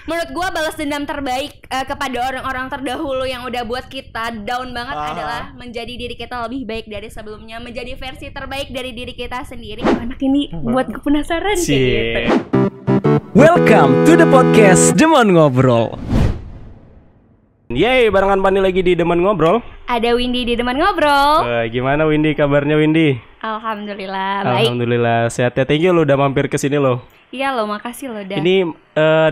menurut gue balas dendam terbaik kepada orang-orang terdahulu yang udah buat kita down banget adalah menjadi diri kita lebih baik dari sebelumnya, menjadi versi terbaik dari diri kita sendiri. Anak ini buat gue penasaran kayak gitu. Welcome to the podcast Demen Ngobrol. Yeay, barengan Pani lagi di Demen Ngobrol. Ada Windy di Demen Ngobrol. Gimana Windy kabarnya Windy? Alhamdulillah baik. Alhamdulillah sehat ya. Thank you lo udah mampir ke sini lo. Iya lo, makasih lo dah. Ini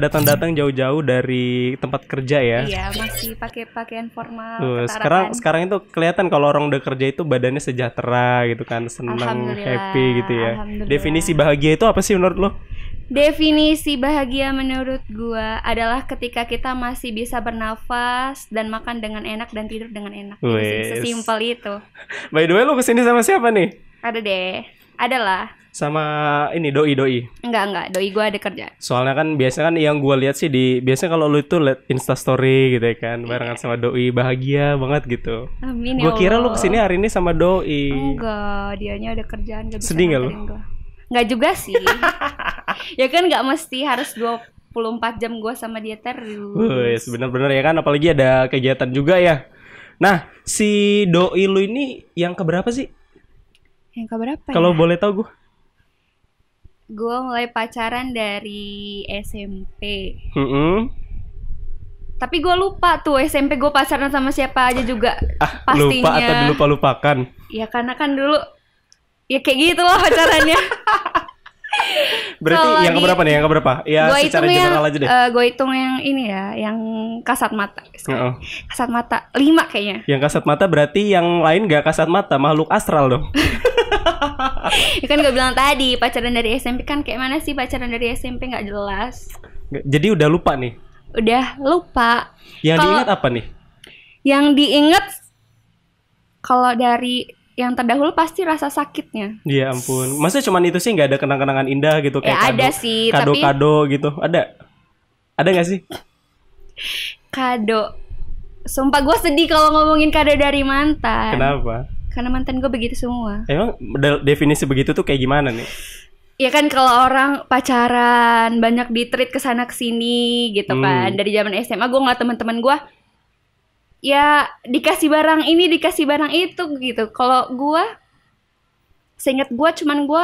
datang-datang jauh-jauh dari tempat kerja ya. Iya, masih pakai pakaian formal. Sekarang itu kelihatan kalau orang udah kerja itu badannya sejahtera gitu kan, senang, happy gitu ya. Definisi bahagia itu apa sih menurut lo? Definisi bahagia menurut gua adalah ketika kita masih bisa bernafas dan makan dengan enak dan tidur dengan enak. Sesimpel itu. By the way, lo kesini sama siapa nih? Ada deh, adalah sama ini doi. Enggak, doi gua ada kerja. Soalnya kan biasanya kan yang gua lihat sih biasanya kalau lu itu liat Insta story gitu ya kan, barengan sama doi, bahagia banget gitu. Amin ya Gua kira Allah. lu kesini hari ini sama doi. Enggak, dianya ada kerjaan, gak bisa. Sedih nggak lu? Enggak juga sih. Ya kan nggak mesti harus 24 jam gua sama dia terus. Bener-bener ya kan, apalagi ada kegiatan juga ya. Nah, si doi lu ini yang keberapa sih? Yang keberapa ya? Kalau boleh tahu gua. Gue mulai pacaran dari SMP. Tapi gue lupa tuh SMP gue pacaran sama siapa aja juga. Pastinya. Lupa atau dilupa-lupakan? Ya karena kan dulu ya kayak gitu loh pacarannya. Berarti yang keberapa nih? Yang keberapa? Ya secara general aja deh. Gue hitung yang ini ya, yang kasat mata. Kasat mata 5 kayaknya. Yang kasat mata berarti yang lain gak kasat mata, makhluk astral dong. Ya kan gue bilang tadi pacaran dari SMP kan kayak mana sih pacaran dari SMP nggak jelas. Jadi udah lupa nih? Udah lupa. Yang diingat apa nih? Yang diingat kalau dari yang terdahulu pasti rasa sakitnya. Ya ampun. Masa cuman itu sih, nggak ada kenang-kenangan indah gitu kayak ada sih, kado gitu? Ada nggak sih? Kado. Sumpah gue sedih kalau ngomongin kado dari mantan. Kenapa? Karena mantan gue begitu semua. Emang definisi begitu tuh kayak gimana nih? Ya kan kalau orang pacaran banyak di-treat kesana kesini gitu kan. Dari zaman SMA gue ngeliat teman-teman gue ya dikasih barang ini, dikasih barang itu gitu. Kalau gue seinget gue cuman gue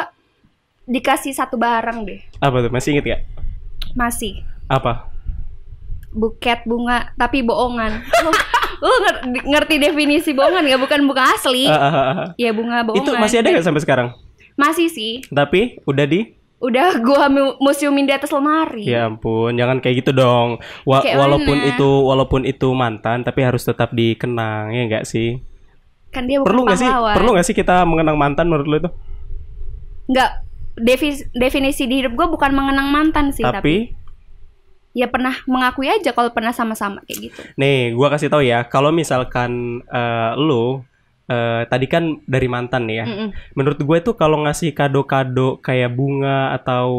dikasih satu barang deh. Apa tuh? Masih inget gak? Masih. Apa? Buket bunga tapi bohongan. Lu ngerti definisi bohongan gak? Bukan bunga asli. Ya bunga bohongan. Itu masih ada gak sampai sekarang? Masih sih. Tapi udah gua museumin di atas lemari. Ya ampun, jangan kayak gitu dong. Walaupun itu mantan, tapi harus tetap dikenang, ya enggak sih? Kan dia bukan pahlawan. Perlu gak sih kita mengenang mantan menurut lo itu? Enggak. Definisi di hidup gua bukan mengenang mantan sih, tapi ya pernah mengakui aja kalau pernah sama-sama kayak gitu. Nih, gua kasih tahu ya, kalau misalkan lu tadi kan dari mantan nih ya. Menurut gue tuh kalau ngasih kado-kado kayak bunga atau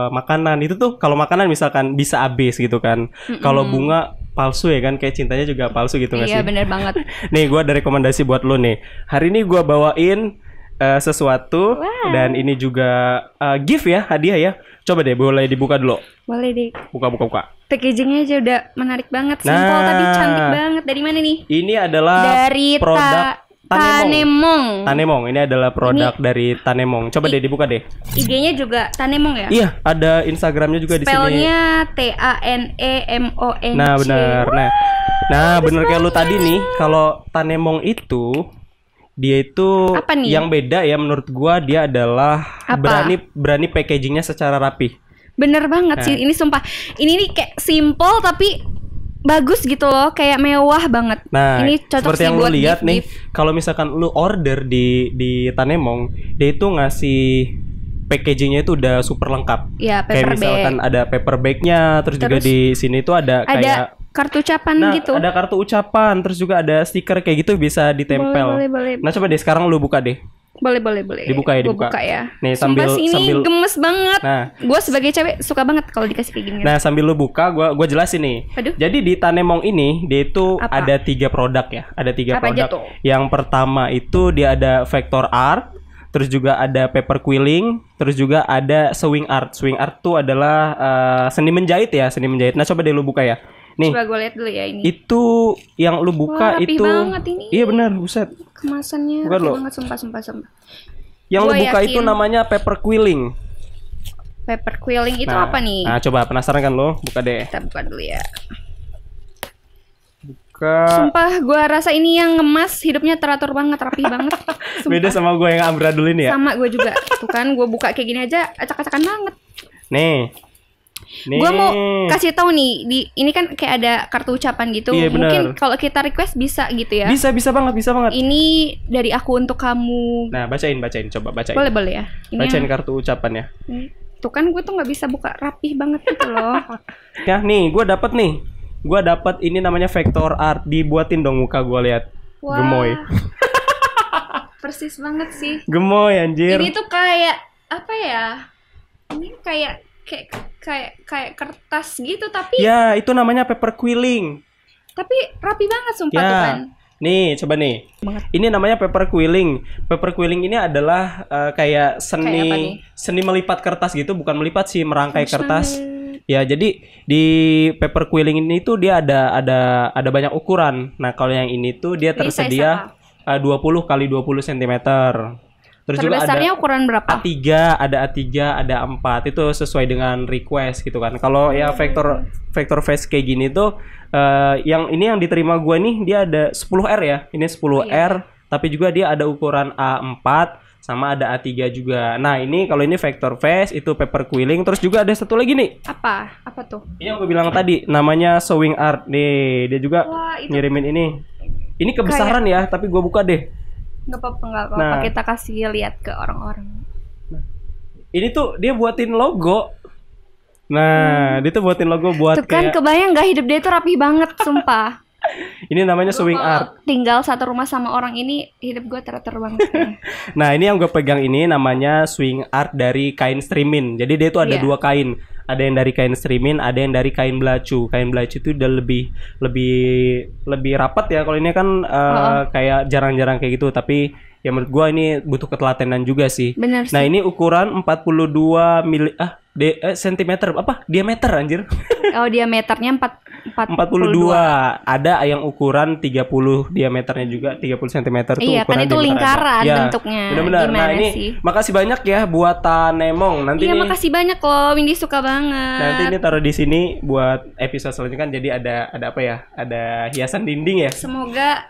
makanan itu tuh, kalau makanan misalkan bisa habis gitu kan. Kalau bunga palsu ya kan, kayak cintanya juga palsu gitu nggak sih? Iya bener banget. Nih gue ada rekomendasi buat lo nih. Hari ini gue bawain sesuatu. Dan ini juga gift ya, hadiah ya. Coba deh, boleh dibuka dulu. Boleh deh. Buka. Packagingnya aja udah menarik banget, simpel tapi cantik banget. Dari mana nih? Ini adalah dari produk Tanemong. Ini adalah produk dari Tanemong. Coba deh dibuka deh. IG-nya juga Tanemong ya? Iya, ada Instagramnya juga di sini. Spellnya Tanemong. Nah, benar. Nah, bener kayak lu tadi nih. Kalau Tanemong itu dia itu yang beda ya menurut gua, dia adalah berani packagingnya secara rapi. Bener banget sih. Ini sumpah. Ini nih kayak simple tapi bagus gitu loh, kayak mewah banget. Nah, ini cocok seperti yang lu lihat nih, kalau misalkan lu order di Tanemong, dia itu ngasih packagingnya itu udah super lengkap. Ya, kayak misalkan ada paper bagnya, terus juga di sini tuh ada kayak kartu ucapan gitu. Ada kartu ucapan, terus juga ada stiker kayak gitu bisa ditempel. Boleh. Nah, coba deh sekarang lu buka deh. Boleh. Dibuka ya. Buka ya. Nih sambil gemes banget. Nah, gue sebagai cewek suka banget kalau dikasih kayak gini. Nah, sambil lu buka, gue jelasin nih. Jadi di Tanemong ini dia itu ada 3 produk ya. Ada 3 produk. Yang pertama itu dia ada Vector Art, terus juga ada paper quilling, terus juga ada sewing art. Sewing art tuh adalah seni menjahit ya, seni menjahit. Nah, coba deh lu buka ya. Nih. Coba gue lihat dulu ya ini. Itu yang lu buka. Wah, rapi itu banget ini. Iya benar, buset. Kemasannya bukan rapi banget, sumpah. Yang gua lu buka yakin itu namanya paper quilling. Paper quilling itu apa nih? Nah, coba penasaran kan lo? Buka deh. Kita buka dulu ya. Sumpah gue rasa ini yang ngemas hidupnya teratur banget, rapi banget. Sumpah. Beda sama gue yang amburadul ini ya? Sama gue juga. Tuh kan gue buka kayak gini aja acak-acakan banget. Nih. Gue mau kasih tahu nih, ini kan kayak ada kartu ucapan gitu. Iya, mungkin kalau kita request bisa gitu ya. Bisa banget. Ini dari aku untuk kamu. Nah, bacain, coba bacain. Boleh ya. Ini bacain kartu ucapannya. Tuh kan gue tuh nggak bisa buka rapih banget gitu loh. Ya nih, gue dapat ini namanya vector art. Dibuatin dong muka gue, lihat. Wah. Gemoy. Persis banget sih. Gemoy anjir. Ini tuh kayak apa ya? Ini kayak kertas gitu tapi ya itu namanya paper quilling. Tapi rapi banget sumpah ya. Tuh kan. Nih coba nih. Ini namanya paper quilling. Paper quilling ini adalah kayak seni melipat kertas gitu, bukan melipat sih, merangkai kertas. Ya jadi di paper quilling ini tuh dia ada banyak ukuran. Nah kalau yang ini tuh dia tersedia 20 kali 20 cm. Terus juga terbesarnya ukuran berapa? A3, ada A3, ada A4. Itu sesuai dengan request gitu kan. Kalau ya vector face kayak gini tuh yang diterima gue nih dia ada 10R ya. Ini 10R, iya. Tapi juga dia ada ukuran A4 sama ada A3 juga. Nah, ini kalau ini vector face itu paper quilling, terus juga ada satu lagi nih. Apa? Apa tuh? Ini yang gue bilang tadi namanya sewing art. Nih, dia juga ngirimin ini. Ini kebesaran ya, tapi gue buka deh. Nggak apa-apa, kita kasih lihat ke orang-orang. Ini tuh dia buatin logo. Dia tuh buatin logo buat tuh kan kebayang gak hidup dia tuh rapi banget, sumpah. Ini namanya sewing art. Tinggal satu rumah sama orang ini, hidup gue teratur banget. Nah, ini yang gue pegang ini namanya sewing art dari kain streamin. Jadi dia tuh ada dua kain. Ada yang dari kain streamin, ada yang dari kain belacu. Kain belacu itu udah lebih rapat ya. Kalau ini kan kayak jarang-jarang kayak gitu. Tapi ya menurut gua ini butuh ketelatenan juga sih. Bener sih. Nah ini ukuran 42 sentimeter apa? Diameter anjir. Oh diameternya 42. Ada yang ukuran 30 diameternya juga 30 cm tuh. Iya kan itu lingkaran bentuknya. Benar-benar. Nah ini makasih banyak ya buat Tanemong. Nanti iya makasih banyak loh, Windy suka banget. Nanti ini taruh di sini buat episode selanjutnya kan. Jadi ada apa ya? Ada hiasan dinding ya. Semoga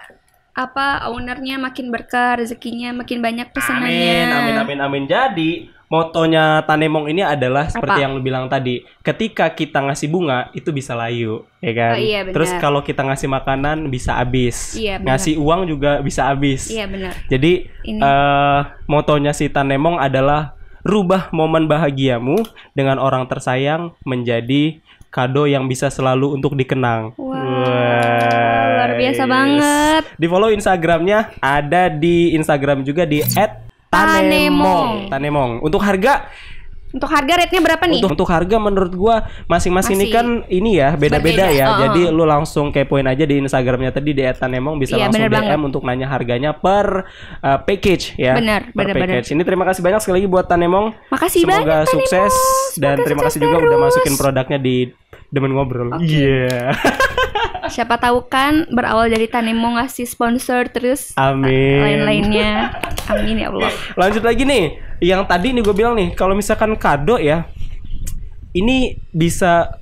ownernya makin berkah, rezekinya makin banyak pesanannya. Amin. Jadi motonya Tanemong ini adalah seperti yang lu bilang tadi. Ketika kita ngasih bunga itu bisa layu, ya kan? Oh, iya, benar. Terus kalau kita ngasih makanan bisa habis. Iya, ngasih uang juga bisa habis. Iya benar. Jadi motonya si Tanemong adalah rubah momen bahagiamu dengan orang tersayang menjadi kado yang bisa selalu untuk dikenang. Wow, luar biasa banget. Di follow Instagramnya, ada di Instagram juga di @Tanemong. Untuk harga rate-nya berapa nih? Untuk harga menurut gua masing-masing ini kan ini ya beda-beda ya. Jadi lu langsung kepoin aja di Instagramnya tadi di @Tanemong, bisa langsung DM banget untuk nanya harganya per package ya. Benar. Ini terima kasih banyak sekali lagi buat Tanemong. Makasih banyak. Semoga sukses dan Semoga terima kasih juga udah masukin produknya di Demen Ngobrol. Iya. Siapa tahu kan berawal dari Tanemong ngasih sponsor terus. Amin. Lain-lainnya. Amin ya Allah. Lanjut lagi nih. Yang tadi nih gue bilang nih, kalau misalkan kado ya, ini bisa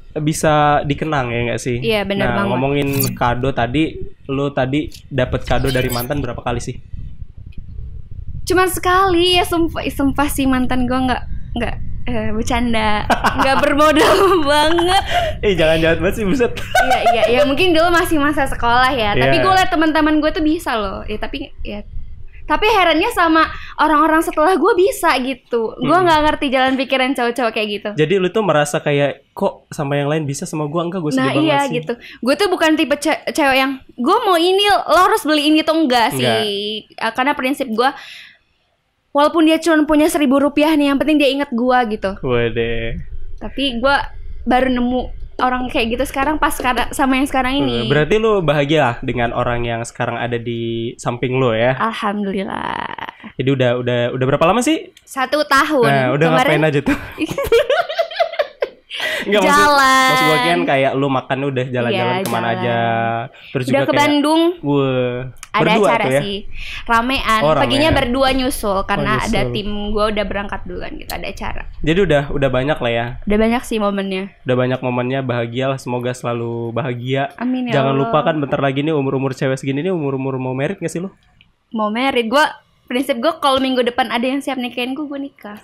dikenang ya nggak sih? Iya benar banget. Ngomongin kado tadi, lu tadi dapat kado dari mantan berapa kali sih? Cuman sekali ya, sumpah sih mantan gue nggak bercanda, nggak bermodal banget. Jangan jahat banget sih, buset. Iya mungkin dulu masih masa sekolah ya. Tapi gue liat teman-teman gue tuh bisa loh. Tapi herannya sama orang-orang setelah gue bisa gitu. Gue nggak ngerti jalan pikiran cowok-cowok kayak gitu. Jadi lu tuh merasa kayak kok sama yang lain bisa, sama gue enggak, gue sedih banget sih. Nah iya gitu. Gue tuh bukan tipe cewek yang gue mau ini lo harus beli ini tuh enggak sih. Karena prinsip gue, walaupun dia cuma punya 1.000 rupiah nih, yang penting dia inget gue gitu. Waduh. Tapi gue baru nemu orang kayak gitu sekarang pas sama yang sekarang ini. Berarti lu bahagia lah dengan orang yang sekarang ada di samping lu ya? Alhamdulillah. Jadi udah berapa lama sih? 1 tahun. Nah, udah ngapain aja tuh? Enggak, jalan. Maksud gue kan kayak lu makan udah jalan-jalan kemana jalan aja. Terus udah juga ke Bandung. Ada acara ya? sih. Ramean. Paginya berdua nyusul karena ada tim gue udah berangkat duluan gitu, ada acara. Jadi udah banyak lah ya. Udah banyak sih momennya. Udah banyak momennya, bahagia lah, semoga selalu bahagia. Amin ya Jangan Allah. lupa kan bentar lagi nih umur-umur cewek segini nih umur-umur mau merit gak sih lu? Mau merit. Prinsip gue kalau minggu depan ada yang siap nikahin gue nikah.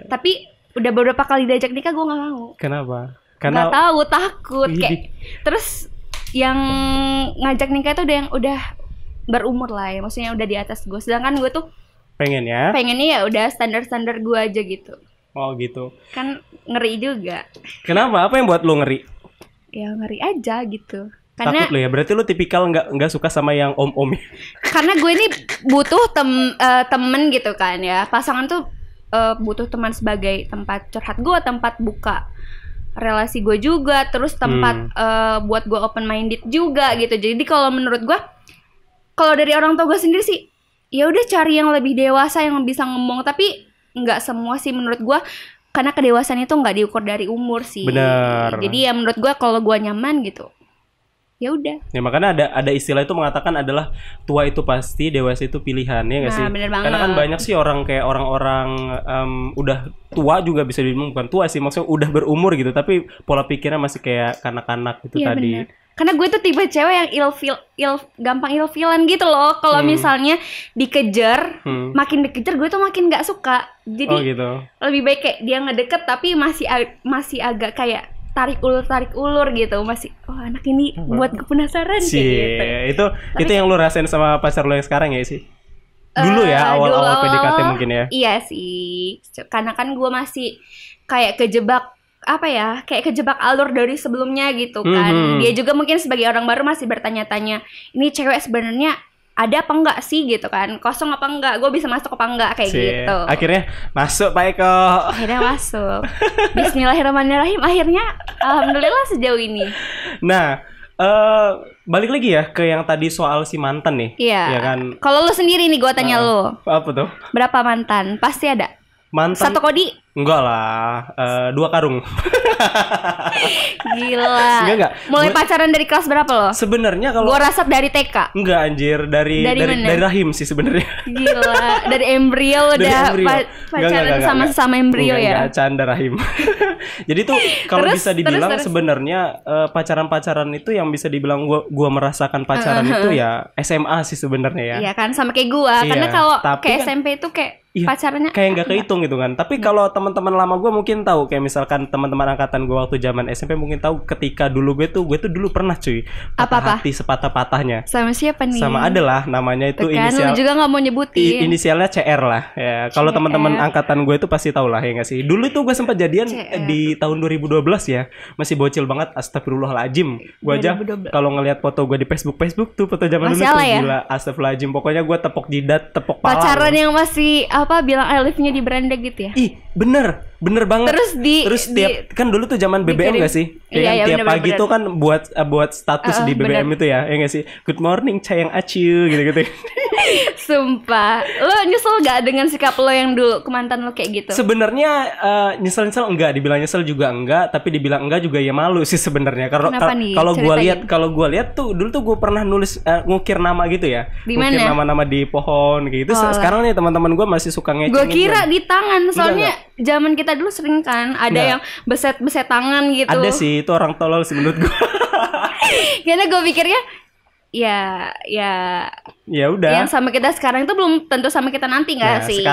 Tapi udah beberapa kali diajak nikah gue nggak mau. Kenapa? Karena nggak tahu, takut kayak. Terus yang ngajak nikah itu udah berumur lah ya, maksudnya udah di atas gue. Sedangkan gue tuh pengennya ya udah standar gue aja gitu. Oh gitu. Kan ngeri juga. Kenapa? Apa yang buat lo ngeri? Ya ngeri aja gitu. Karena takut lo ya. Berarti lo tipikal nggak suka sama yang om-om. Karena gue ini butuh temen gitu kan ya. Pasangan tuh butuh teman sebagai tempat curhat gue, tempat buka relasi gue juga, terus tempat buat gue open minded juga gitu. Jadi kalau menurut gue, kalau dari orang tua gue sendiri sih, ya udah cari yang lebih dewasa yang bisa ngomong. Tapi nggak semua sih menurut gue, karena kedewasaan itu nggak diukur dari umur sih. Benar. Jadi ya menurut gue kalau gue nyaman gitu, ya udah. Ya makanya ada istilah itu mengatakan adalah tua itu pasti, dewasa itu pilihan, ya nggak sih? Bener banget. Karena kan banyak sih orang kayak orang-orang udah tua juga bisa dibilang, bukan tua sih, maksudnya udah berumur gitu, tapi pola pikirnya masih kayak kanak-kanak gitu ya, tadi. Bener. Karena gue tuh tipe cewek yang gampang ilfilan gitu loh. Kalau misalnya dikejar, makin dikejar gue tuh makin nggak suka. Jadi gitu. Lebih baik kayak dia ngedeket tapi masih agak kayak tarik ulur gitu, masih anak ini buat gue penasaran kayak gitu. Itu yang lu rasain sama pacar lu yang sekarang ya sih? Dulu ya awal-awal PDKT mungkin ya. Iya sih, karena kan gue masih kayak kejebak alur dari sebelumnya gitu kan. Dia juga mungkin sebagai orang baru masih bertanya-tanya, ini cewek sebenarnya ada apa enggak sih gitu kan, kosong apa enggak, gue bisa masuk apa enggak kayak gitu. Akhirnya masuk Pak Eko. Akhirnya masuk. Bismillahirrahmanirrahim. Akhirnya alhamdulillah sejauh ini. Nah, balik lagi ya ke yang tadi soal si mantan nih. Iya. Ya kan. Kalau lu sendiri nih, gue tanya lu. Apa tuh? Berapa mantan? Pasti ada. Mantan 1 kodi? Enggak lah, 2 karung. Gila. Enggak. Mulai pacaran dari kelas berapa lo? Sebenarnya kalau gua rasa dari TK. Enggak anjir, dari rahim sih sebenarnya. Gila, dari embrio udah pacaran sama embrio ya. Enggak, canda rahim. Jadi tuh kalau bisa dibilang sebenarnya pacaran-pacaran itu yang bisa dibilang gua merasakan pacaran itu ya SMA sih sebenarnya ya. Iya kan, sama kayak gua. Karena kalau kayak SMP itu kayak pacarannya kayak nggak kehitung gitu kan. Tapi kalau teman-teman lama gue mungkin tahu, kayak misalkan teman-teman angkatan gue waktu zaman SMP mungkin tahu, ketika dulu gue tuh dulu pernah cuy patah hati sepatah-patahnya. Sama siapa nih? Sama adalah namanya itu kan, inisial. Lu juga nggak mau nyebutin. Inisialnya CR lah ya. Kalau teman-teman angkatan gue itu pasti tahu lah ya nggak sih. Dulu tuh gue sempat jadian di tahun 2012 ya, masih bocil banget, astagfirullahaladzim. Gue aja kalau ngelihat foto gue di Facebook tuh foto zaman dulu tuh gila, astagfirullahaladzim. Pokoknya gue tepok jidat, tepok pala. Pacaran yang masih bilang I love-nya di beranda gitu ya? Ih, bener banget. Terus tiap kan dulu tuh zaman BBM gak sih? Iya, tiap pagi tuh kan buat status di BBM itu ya nggak sih? Good morning sayang acu gitu. Sumpah, lo nyesel gak dengan sikap lo yang dulu ke mantan lo kayak gitu? Sebenarnya nyesel enggak, dibilang nyesel juga enggak, tapi dibilang enggak juga ya malu sih sebenarnya. Kalau gue lihat tuh dulu tuh gue pernah nulis ngukir nama gitu ya. Ngukir nama-nama di pohon gitu. Sekarang nih teman-teman gue masih suka ngecengin. Gue kira di tangan, soalnya zaman kita dulu sering kan ada yang beset tangan gitu. Ada sih, itu orang tolol sih menurut gue. Karena gue pikirnya ya udah. Yang sama kita sekarang itu belum tentu sama kita nanti nggak sih?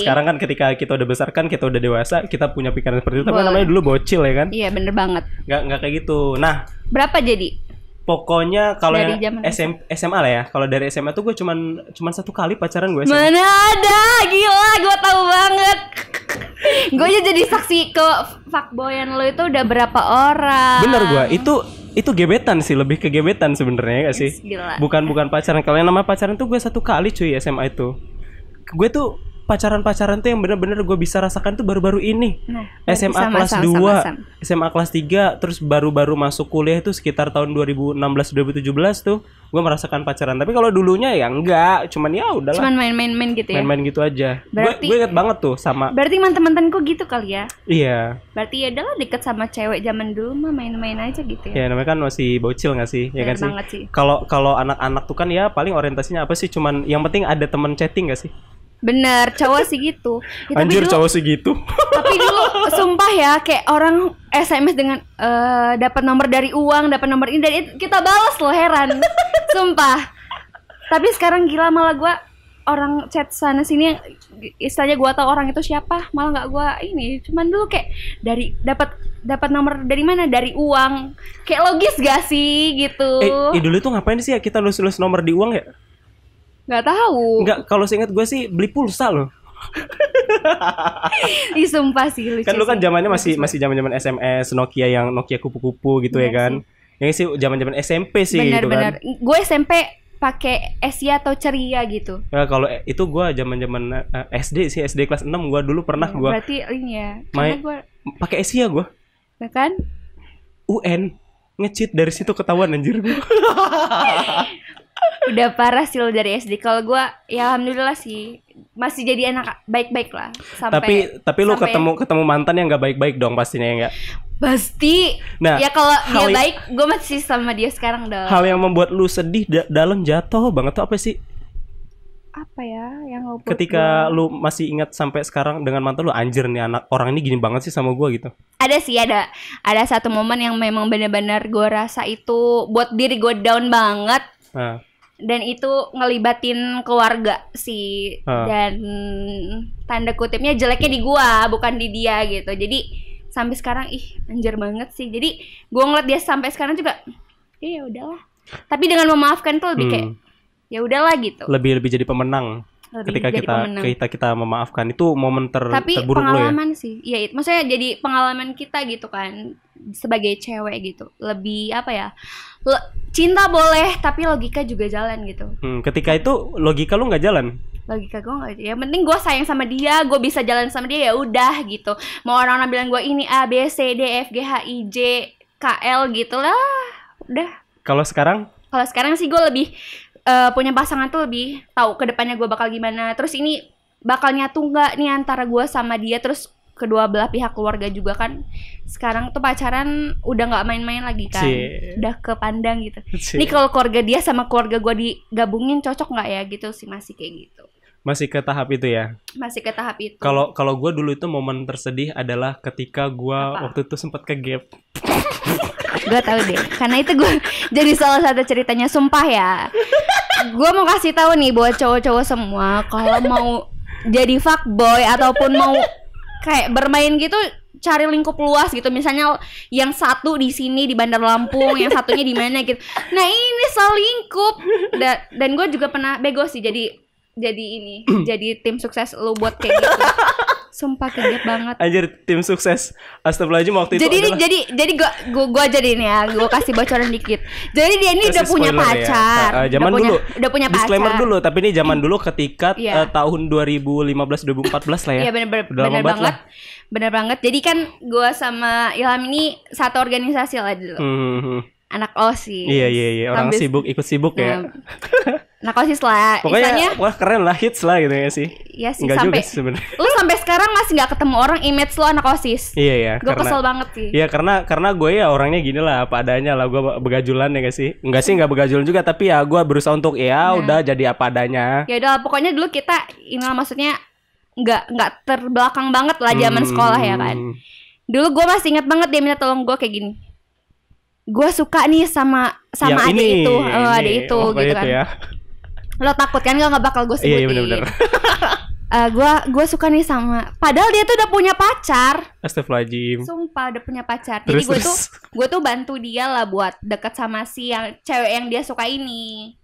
Sekarang kan ketika kita udah besar kan, kita udah dewasa, kita punya pikiran seperti itu. Tapi namanya dulu bocil ya kan? Iya bener banget. Nggak kayak gitu. Nah, berapa jadi? Pokoknya kalau yang SMA lah ya. Kalau dari SMA tuh gue cuman 1 kali pacaran gue. Mana ada, gila, gue tahu banget. Gue aja jadi saksi ke fuckboyan lo itu udah berapa orang. Bener gue, itu gebetan sih, lebih ke gebetan sebenarnya gak sih? Gila. Bukan pacaran. Kalau yang nama pacaran tuh gue 1 kali cuy SMA itu. Gue tuh pacaran tuh yang bener-bener gue bisa rasakan tuh baru-baru ini. SMA kelas 2, SMA kelas 3, terus baru-baru masuk kuliah itu sekitar tahun 2016-2017 tuh gue merasakan pacaran. Tapi kalau dulunya ya enggak, cuman ya udahlah. Cuman main-main gitu ya. Main-main gitu aja. Gue inget banget tuh sama. Berarti mantan-mantanku gitu kali ya. Iya. Berarti ya udahlah deket sama cewek zaman dulu mah main-main aja gitu ya. Ya namanya kan masih bocil nggak sih, ya kan sih. Kalau anak-anak tuh kan ya paling orientasinya apa sih? Cuman yang penting ada teman chatting nggak sih? Bener, cowok sih gitu. Ya, anjir dulu, cowok sih gitu. Tapi dulu sumpah ya, kayak orang SMS dengan dapat nomor dari uang, dapat nomor ini dan kita balas loh, heran. Sumpah. Tapi sekarang gila, malah gue orang chat sana sini, istilahnya gue tahu orang itu siapa, malah nggak gue ini. Cuman dulu kayak dari dapat nomor dari mana? Dari uang. Kayak logis gak sih gitu. Dulu tuh ngapain sih ya kita nulis nomor di uang ya? Nggak tahu. Nggak, kalau seingat gue sih beli pulsa loh. Ih, sumpah sih lucu. Kan lu kan zamannya masih zaman SMS Nokia yang Nokia kupu-kupu gitu ya kan. Yang sih zaman SMP sih gitu kan. Bener. Gue SMP pakai Asia atau Ceria gitu. Ya kalau itu gue zaman SD sih, SD kelas 6 gue dulu pernah gue. Berarti ini ya. Gue pakai Asia gue. Ya kan? UN nge-cheat dari situ ketahuan anjir. Udah parah sih lo dari SD. Kalau gue ya alhamdulillah sih masih jadi anak baik-baik lah tapi lo ketemu mantan yang nggak baik-baik dong pastinya ya nggak? Pasti. Nah, ya kalau dia baik gue masih sama dia sekarang dong. Hal yang membuat lu sedih dalam jatuh banget tuh apa sih? Apa ya yang ketika lu masih ingat sampai sekarang dengan mantan lu, anjir nih anak orang ini gini banget sih sama gue gitu? Ada sih, ada satu momen yang memang benar-benar gue rasa itu buat diri gue down banget. Dan itu ngelibatin keluarga sih. Dan tanda kutipnya jeleknya di gua, bukan di dia gitu. Jadi sampai sekarang anjir banget sih. Jadi gua ngeliat dia sampai sekarang juga ya udahlah. Tapi dengan memaafkan tuh lebih kayak ya udahlah gitu. Lebih jadi pemenang. Ketika kita memaafkan, itu momen terburuk lo ya. Tapi pengalaman sih. Iya, maksudnya jadi pengalaman kita gitu kan sebagai cewek gitu. Lebih apa ya? Cinta boleh, tapi logika juga jalan gitu. Ketika itu logika lu nggak jalan? Logika gue nggak. Ya penting gue sayang sama dia, gue bisa jalan sama dia ya udah gitu. Mau orang bilang gue ini A B C D F G H I J K L gitu lah, udah. Kalau sekarang? Kalau sekarang sih gue lebih punya pasangan tuh lebih tahu ke depannya gue bakal gimana. Terus ini bakal nyatu nggak nih antara gue sama dia. Terus kedua belah pihak keluarga juga kan. Sekarang tuh pacaran udah nggak main-main lagi kan. Udah kepandang gitu. Ini kalau keluarga dia sama keluarga gue digabungin cocok nggak ya gitu sih, masih kayak gitu. Masih ke tahap itu ya? Masih ke tahap itu. Kalau gue dulu itu momen tersedih adalah ketika gue waktu itu sempat ke gap. Gue tahu deh, karena itu gue jadi salah satu ceritanya. Sumpah ya, gue mau kasih tahu nih buat cowok-cowok semua, kalau mau jadi fuckboy ataupun mau kayak bermain gitu, cari lingkup luas gitu. Misalnya yang satu di sini di Bandar Lampung, yang satunya di mana gitu. Nah ini selingkup. Dan gue juga pernah bego sih jadi ini jadi tim sukses lu buat kayak gitu. Sumpah kegep banget. Anjir, tim sukses. Astagfirullahaladzim waktu jadi, itu adalah... Jadi gue aja nih ya, gue kasih bocoran dikit. Jadi dia ini udah punya pacar. Ya. Zaman dulu. Udah punya pacar. Disclaimer dulu, tapi ini zaman dulu ketika tahun 2015-2014 lah ya. Iya bener banget. Bener banget. Jadi kan gue sama Ilham ini satu organisasi lah dulu. Anak OSIS. Iya. Orang sibuk ikut sibuk ya. Anak OSIS lah. Pokoknya wah keren lah, hits lah gitu ya sih. Iya sih. Enggak sampai lu sampai sekarang masih nggak ketemu orang image lo anak OSIS. Iya. Gue kesel banget sih. Iya karena gue ya orangnya gini lah, apa adanya lah. Gue begajulan ya gak sih? Enggak sih, nggak begajulan juga, tapi ya gue berusaha untuk udah jadi apa adanya. Ya udah, pokoknya dulu kita maksudnya nggak terbelakang banget lah zaman sekolah ya kan. Dulu gue masih ingat banget dia minta tolong gue kayak gini. Gue suka nih sama adik itu, adik itu gitu kan. Ya. Lo takut kan nggak bakal gue sebutin. Iya bener-bener. Gue suka nih sama, padahal dia tuh udah punya pacar. Astagfirullahaladzim. Sumpah udah punya pacar. Jadi gue tuh bantu dia lah buat deket sama si yang cewek yang dia suka ini.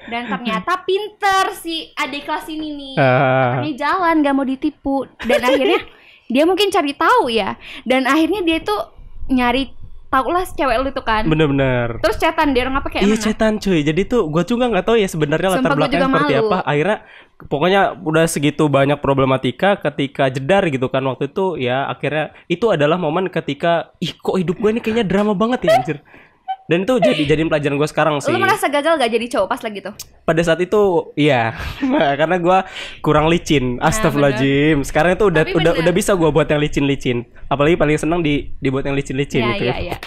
Dan ternyata pinter si adik kelas ini nih. Katanya jalan, gak mau ditipu. Dan akhirnya dia mungkin cari tahu ya. Dan akhirnya dia tuh nyari tau lah cewek lu itu kan. Bener-bener. Terus chatan dia orang apa kayak iya chatan cuy. Jadi tuh gue juga nggak tahu ya sebenarnya latar belakangnya seperti apa. Akhirnya pokoknya udah segitu banyak problematika ketika jedar gitu kan waktu itu ya. Akhirnya itu adalah momen ketika kok hidup gue ini kayaknya drama banget ya anjir. Dan itu jadiin pelajaran gue sekarang sih. Lu merasa gagal gak jadi cowok pas lagi tuh? Pada saat itu iya. Karena gue kurang licin. Astagfirullahaladzim. Sekarang itu udah bisa gue buat yang licin-licin. Apalagi paling seneng dibuat yang licin-licin gitu. Iya.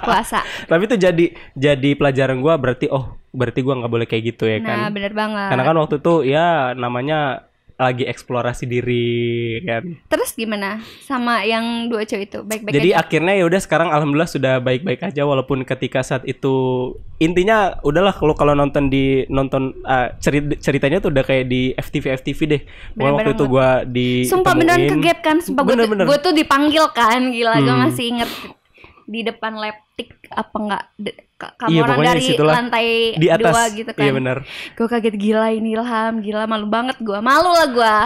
Puasa. Tapi itu jadi pelajaran gue berarti gue nggak boleh kayak gitu ya kan. Nah bener banget. Karena kan waktu itu ya namanya lagi eksplorasi diri kan. Terus gimana sama yang dua cowok itu? Baik-baik jadi aja? Akhirnya ya udah sekarang alhamdulillah sudah baik-baik aja walaupun ketika saat itu intinya udahlah kalau nonton ceritanya tuh udah kayak di FTV deh. Waktu itu gue sumpah beneran kegap kan. Sumpah gue tuh dipanggil kan. Gila gue masih inget di depan laptik apa enggak orang dari lantai di atas 2 gitu kan. Iya benar. Gue kaget gila ini Ilham, gila malu banget gue. Malu lah gue.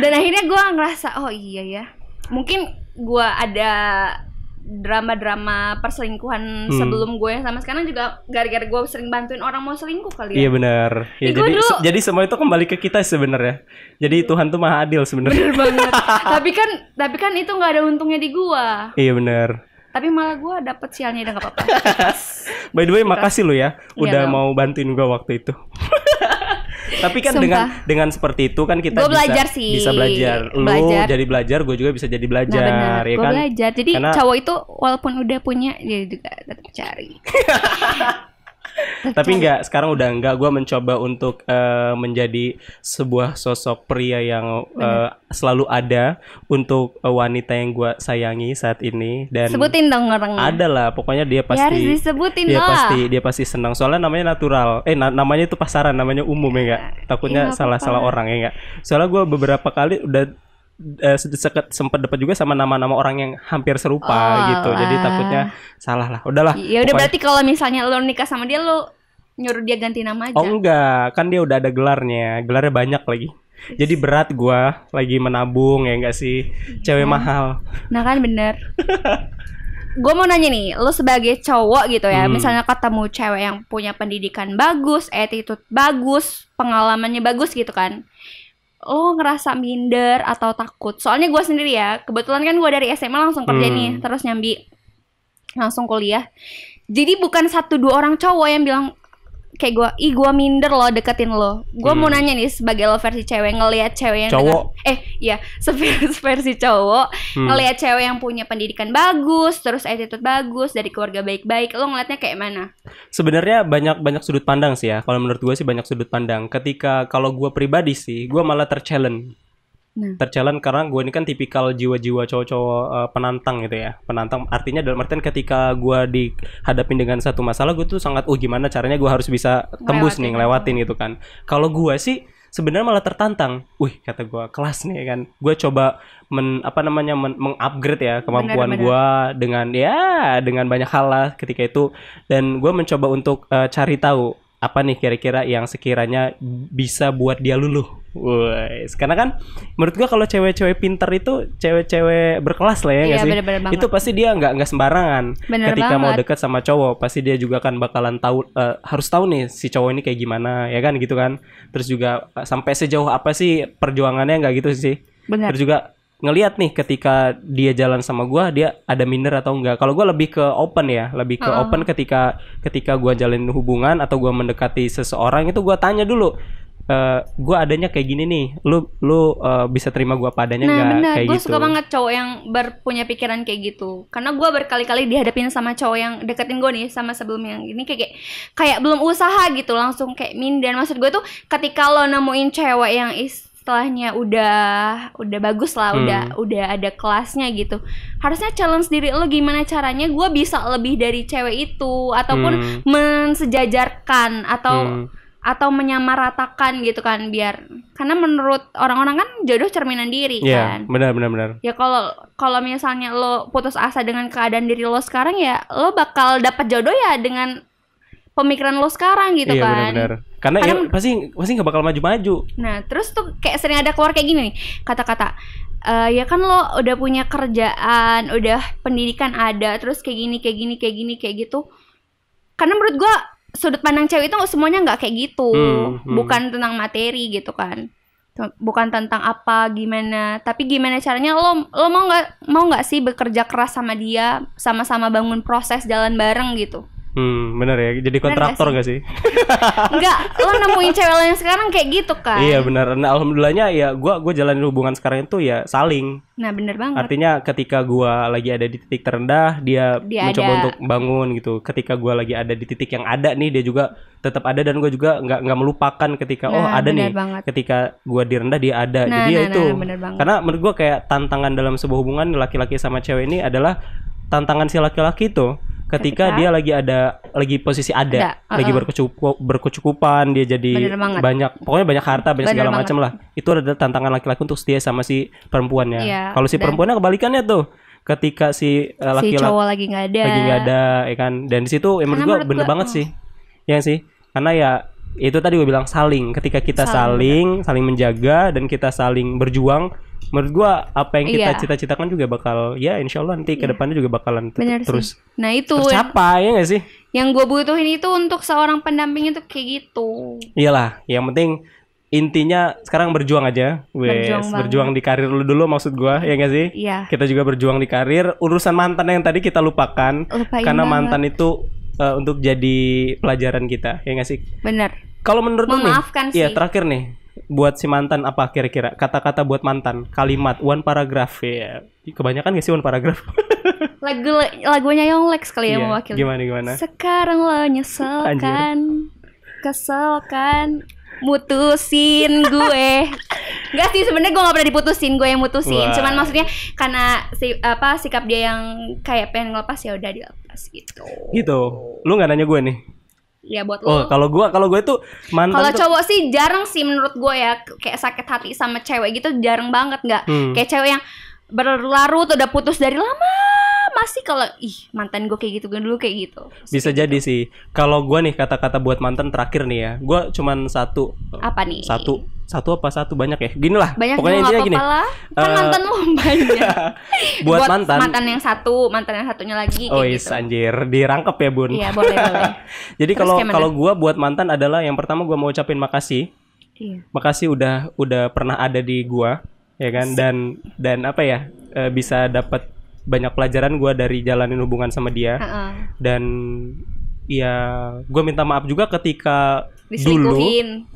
Dan akhirnya gue ngerasa oh iya ya. Mungkin gue ada drama-drama perselingkuhan sebelum gue yang sama sekarang juga gara-gara gue sering bantuin orang mau selingkuh kali ya. Iya benar. Ya, jadi semua itu kembali ke kita sebenarnya. Jadi Tuhan tuh maha adil sebenarnya. Bener banget. tapi kan itu nggak ada untungnya di gue. Iya benar. Tapi malah gue dapet sialnya udah gak apa-apa. By the way makasih lo ya udah mau bantuin gue waktu itu. Tapi kan dengan seperti itu kan kita bisa belajar. Lu jadi belajar, gue juga bisa jadi belajar. Nah benar, ya gue kan? belajar. Jadi cowok itu walaupun udah punya dia juga tetap cari. Tapi sekarang udah enggak. Gue mencoba untuk menjadi sebuah sosok pria yang selalu ada untuk wanita yang gue sayangi saat ini. Dan sebutin dong orangnya. Ada lah, pokoknya dia pasti. Ya harus disebutin dia pasti senang. Soalnya namanya natural. Namanya itu pasaran, namanya umum ya enggak. Takutnya salah orang ya enggak. Soalnya gue beberapa kali udah sempat dapat juga sama nama-nama orang yang hampir serupa gitu. Jadi takutnya salah lah. Udahlah. Ya udah berarti kalau misalnya lo nikah sama dia lo nyuruh dia ganti nama aja. Oh enggak, kan dia udah ada gelarnya. Gelarnya banyak lagi. Jadi berat gua lagi menabung ya enggak sih. Cewek mahal. Nah kan bener. Gue mau nanya nih, lo sebagai cowok gitu ya, misalnya ketemu cewek yang punya pendidikan bagus, attitude bagus, pengalamannya bagus gitu kan, lo ngerasa minder atau takut? Soalnya gue sendiri ya, kebetulan kan gue dari SMA langsung kerja nih, terus nyambi langsung kuliah. Jadi bukan 1-2 orang cowok yang bilang kayak gue minder lo deketin lo. Gue mau nanya nih sebagai lo versi cewek, ngelihat cewek yang cowok versi cowok ngelihat cewek yang punya pendidikan bagus, terus attitude bagus, dari keluarga baik-baik, lo ngelihatnya kayak mana? Sebenarnya banyak sudut pandang sih ya. Kalau menurut gue sih banyak sudut pandang. Ketika kalau gue pribadi sih, gue malah terchallenge. Terchallenge karena gue ini kan tipikal jiwa-jiwa cowok-cowok penantang gitu ya. Penantang artinya dalam artian ketika gue dihadapin dengan satu masalah, gue tuh sangat gimana caranya gue harus bisa tembus ngelewatin gitu kan. Kalau gue sih sebenarnya malah tertantang. Kata gue kelas nih kan. Gue coba mengupgrade ya kemampuan gue dengan banyak hal lah ketika itu. Dan gue mencoba untuk cari tahu apa nih kira-kira yang sekiranya bisa buat dia luluh. Karena kan menurut gua kalau cewek-cewek pintar itu cewek-cewek berkelas lah ya nggak sih? Bener itu pasti dia nggak sembarangan. Ketika mau dekat sama cowok, pasti dia juga kan bakalan tahu, harus tahu nih si cowok ini kayak gimana, ya kan gitu kan. Terus juga sampai sejauh apa sih perjuangannya, nggak gitu sih. Terus juga ngelihat nih ketika dia jalan sama gue, dia ada minder atau enggak. Kalau gue lebih ke open ya, open ketika gue jalin hubungan atau gue mendekati seseorang, itu gue tanya dulu, gue adanya kayak gini nih, lu bisa terima gue apa adanya enggak? Bener, kayak gue gitu. suka banget cowok yang punya pikiran kayak gitu. Karena gue berkali-kali dihadapin sama cowok yang deketin gue nih, sama sebelum yang ini kayak belum usaha gitu, langsung kayak minder. Maksud gue tuh ketika lo nemuin cewek yang istilahnya udah bagus lah, udah ada kelasnya gitu, harusnya challenge diri lo gimana caranya gue bisa lebih dari cewek itu, ataupun mensejajarkan atau menyamaratakan gitu kan, biar karena menurut orang-orang kan jodoh cerminan diri kan. Benar. Ya kalau misalnya lo putus asa dengan keadaan diri lo sekarang, ya lo bakal dapat jodoh ya dengan pemikiran lo sekarang gitu kan. Benar. Karena ya pasti nggak bakal maju-maju. Nah terus tuh kayak sering ada keluar kayak gini nih kata-kata, ya kan lo udah punya kerjaan, udah pendidikan ada, terus kayak gini kayak gitu. Karena menurut gue sudut pandang cewek itu semuanya nggak kayak gitu, bukan tentang materi gitu kan, bukan tentang apa gimana, tapi gimana caranya lo mau nggak sih bekerja keras sama dia, sama-sama bangun proses jalan bareng gitu. Bener ya, jadi kontraktor gak sih? Enggak, lo nemuin cewek lo yang sekarang kayak gitu kan? Iya benar. Nah alhamdulillahnya ya gue jalanin hubungan sekarang itu ya saling. Nah bener banget. Artinya ketika gue lagi ada di titik terendah, dia mencoba untuk bangun gitu. Ketika gue lagi ada di titik yang ada nih, dia juga tetap ada, dan gue juga nggak melupakan ketika ada nih. Banget. Ketika gue di rendah dia ada. Jadi itu. Karena menurut gue kayak tantangan dalam sebuah hubungan laki-laki sama cewek ini adalah tantangan si laki-laki itu. Ketika dia lagi posisi ada. Lagi berkecukupan, dia jadi pokoknya banyak harta, banyak segala macam lah. Itu adalah tantangan laki-laki untuk setia sama si perempuannya. Kalau si perempuannya kebalikannya tuh, ketika si laki-laki cowok lagi nggak ada, ya kan. Dan di situ menurut gue bener banget sih, ya sih. Karena ya itu tadi gue bilang saling. Ketika kita saling menjaga dan kita saling berjuang, menurut gua apa yang kita cita-citakan juga bakal ya insyaallah nanti ke depannya juga bakalan terus tercapai, ya nggak sih? Yang gue butuhin itu untuk seorang pendamping itu kayak gitu. Iyalah, yang penting intinya sekarang berjuang aja, berjuang di karir lu dulu maksud gua, ya nggak sih? Iya. Kita juga berjuang di karir. Urusan mantan yang tadi kita lupain karena mantan itu untuk jadi pelajaran kita, ya nggak sih? Bener. Kalau menurut lu nih, iya terakhir nih. Buat si mantan apa kira-kira kata-kata buat mantan, kalimat one paragraph ya. Kebanyakan gak sih one paragraph? Lagunya Yonglex kali ya mewakili. Gimana? Sekarang lo nyeselkan, keselkan, mutusin gue. Enggak sih, sebenarnya gue gak pernah diputusin, gue yang mutusin. Wah. Cuman maksudnya karena sikap dia yang kayak pengen ngelepas, ya udah dilepas gitu. Gitu. Lu nggak nanya gue nih? Ya buat lo. Kalau gue tuh mantan. Kalau cowok sih jarang sih menurut gue ya, kayak sakit hati sama cewek gitu jarang banget, nggak kayak cewek yang berlarut udah putus dari lama masih kalau mantan gue kayak gitu, gue dulu kayak gitu. Bisa jadi sih. Kalau gue nih kata-kata buat mantan terakhir nih ya, gue cuman satu. Apa nih? Satu banyak ya? Gini lah. Banyak pokoknya intinya gini. Kan mantan lu banyak. buat mantan yang satunya lagi. Oh iya, gitu. Anjir, dirangkep ya Bun. Iya boleh. Jadi kalau gue buat mantan adalah yang pertama gue mau ucapin makasih. Iya. Makasih udah pernah ada di gue, ya kan? Dan apa ya? Bisa dapat banyak pelajaran gue dari jalanin hubungan sama dia. Dan ya gue minta maaf juga ketika diselingkuhin.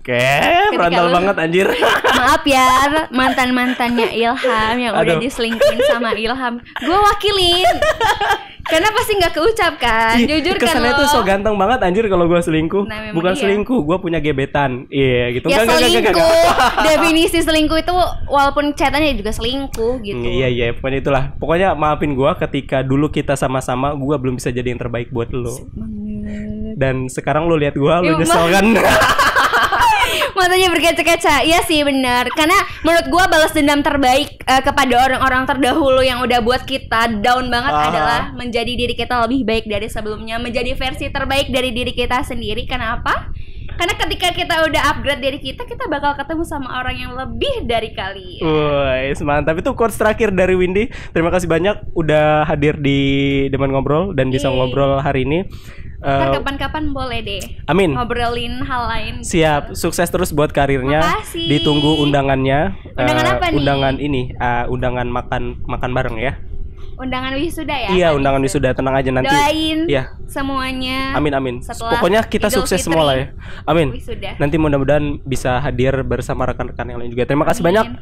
Frontal banget anjir. Maaf ya mantannya Ilham yang udah diselingkuhin sama Ilham. Gue wakilin. Karena pasti nggak keucap kan. Jujur kan lo. Kesannya tuh so ganteng banget anjir kalau gue selingkuh. Nah, bukan selingkuh, gue punya gebetan. Iya gitu. Ya selingkuh. Definisi selingkuh itu walaupun chatannya juga selingkuh gitu. Iya pokoknya itulah. Pokoknya maafin gue ketika dulu kita sama-sama, gue belum bisa jadi yang terbaik buat lo. Dan sekarang lo lihat gue, lo nyesel kan? Matanya berkaca-kaca. Iya sih benar. Karena menurut gue balas dendam terbaik kepada orang-orang terdahulu yang udah buat kita down banget adalah menjadi diri kita lebih baik dari sebelumnya, menjadi versi terbaik dari diri kita sendiri. Kenapa? Karena ketika kita udah upgrade diri kita bakal ketemu sama orang yang lebih dari kalian. Woi, mantap. Itu quotes terakhir dari Windy. Terima kasih banyak udah hadir di Demen Ngobrol dan bisa ngobrol hari ini. Kapan-kapan boleh deh. Amin. Ngobrolin hal lain. Siap, sukses terus buat karirnya. Makasih. Ditunggu undangannya. Undangan apa nih? Undangan ini, undangan makan bareng ya. Undangan wisuda ya? Iya, undangan wisuda, tenang aja nanti. Doain semuanya. Amin. Pokoknya kita sukses semua lah ya. Amin. Wisuda. Nanti mudah-mudahan bisa hadir bersama rekan-rekan yang lain juga. Terima kasih banyak.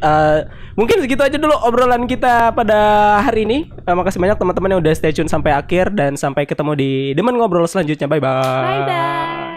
Mungkin segitu aja dulu obrolan kita pada hari ini. Makasih banyak teman-teman yang udah stay tune sampai akhir, dan sampai ketemu di Demen Ngobrol selanjutnya. Bye bye.